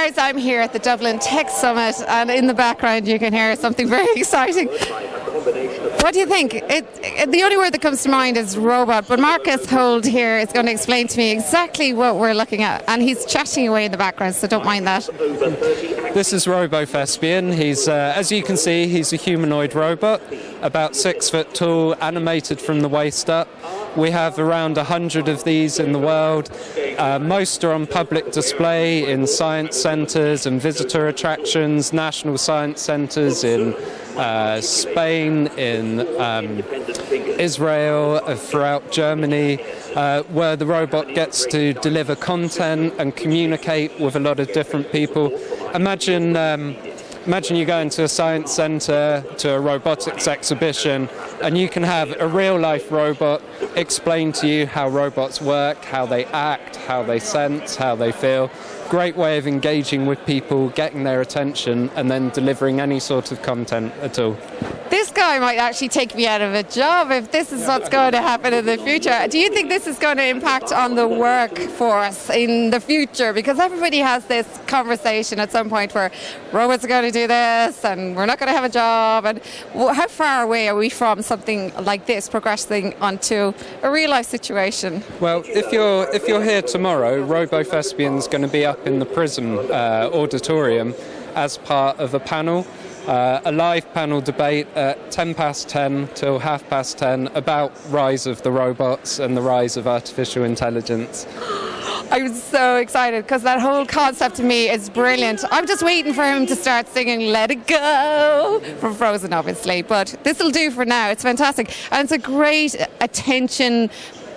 guys, I'm here at the Dublin Tech Summit, and in the background you can hear something very exciting. What do you think? The only word that comes to mind is robot, but Marcus Holt here is going to explain to me exactly what we're looking at, and he's chatting away in the background, so don't mind that. This is RoboThespian. He's, as you can see, he's a humanoid robot, about 6 foot tall, animated from the waist up. We have around 100 of these in the world. Most are on public display in science centres and visitor attractions, national science centres in Spain, in Israel, throughout Germany, where the robot gets to deliver content and communicate with a lot of different people. Imagine you go into a science centre to a robotics exhibition and you can have a real-life robot explain to you how robots work, how they act, how they sense, how they feel. Great way of engaging with people, getting their attention, and then delivering any sort of content at all. This guy might actually take me out of a job if this is what's going to happen in the future. Do you think this is going to impact on the workforce in the future? Because everybody has this conversation at some point where robots are going to do this and we're not going to have a job. And how far away are we from something like this progressing onto a real life situation? Well, if you're here tomorrow, RoboThespian's going to be up in the Prism auditorium as part of a panel. A live panel debate at 10:10 till 10:30 about rise of the robots and the rise of artificial intelligence. I'm so excited because that whole concept to me is brilliant. I'm just waiting for him to start singing Let It Go from Frozen, obviously, but this will do for now. It's fantastic, and it's a great attention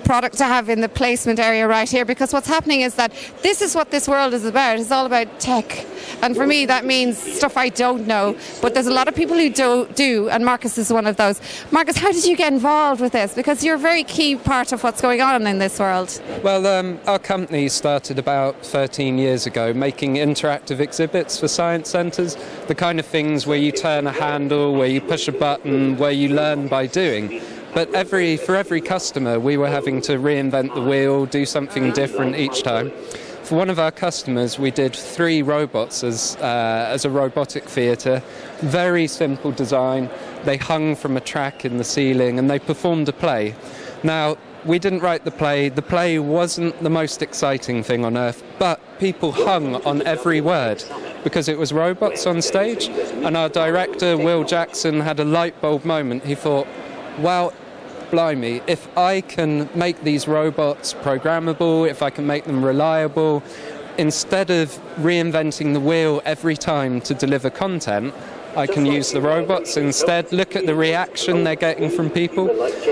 product to have in the placement area right here, because what's happening is that this is what this world is about. It's all about tech, and for me that means stuff I don't know, but there's a lot of people who do, and Marcus is one of those. Marcus, how did you get involved with this? Because you're a very key part of what's going on in this world. Well, our company started about 13 years ago making interactive exhibits for science centres, the kind of things where you turn a handle, where you push a button, where you learn by doing. But for every customer, we were having to reinvent the wheel, do something different each time. For one of our customers, we did 3 robots as a robotic theatre. Very simple design. They hung from a track in the ceiling and they performed a play. Now, we didn't write the play. The play wasn't the most exciting thing on earth, but people hung on every word because it was robots on stage. And our director, Will Jackson, had a light bulb moment. He thought, well, blimey, if I can make these robots programmable, if I can make them reliable, instead of reinventing the wheel every time to deliver content, I can use the robots instead. Look at the reaction they're getting from people.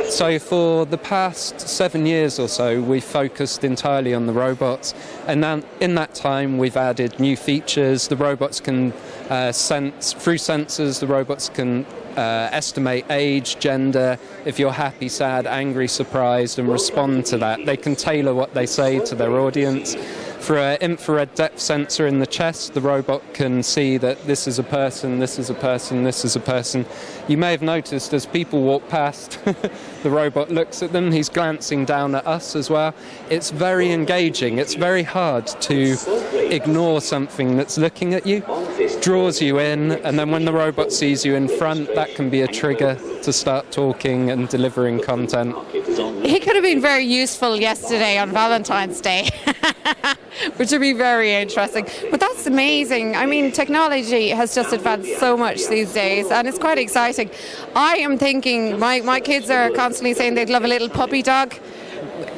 So for the past 7 years or so, we've focused entirely on the robots. And then in that time, we've added new features. The robots can sense, through sensors, the robots can estimate age, gender, if you're happy, sad, angry, surprised, and respond to that. They can tailor what they say to their audience. For an infrared depth sensor in the chest, the robot can see that this is a person, this is a person, this is a person. You may have noticed as people walk past, the robot looks at them, he's glancing down at us as well. It's very engaging. It's very hard to ignore something that's looking at you, draws you in, and then when the robot sees you in front, that can be a trigger to start talking and delivering content. He could have been very useful yesterday on Valentine's Day. Which would be very interesting. But that's amazing. I mean, technology has just advanced so much these days, and it's quite exciting. I am thinking, my kids are constantly saying they'd love a little puppy dog.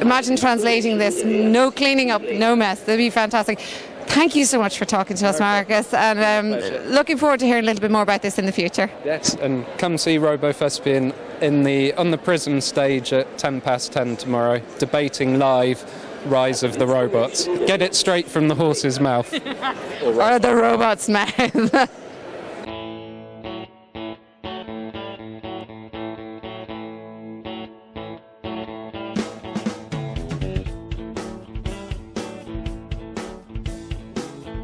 Imagine translating this. No cleaning up, no mess. That'd be fantastic. Thank you so much for talking to us, Marcus, and looking forward to hearing a little bit more about this in the future. Yes, and come see RoboThespian on the Prism stage at 10:10 tomorrow, debating live rise of the robots. Get it straight from the horse's mouth. Or the robot's mouth.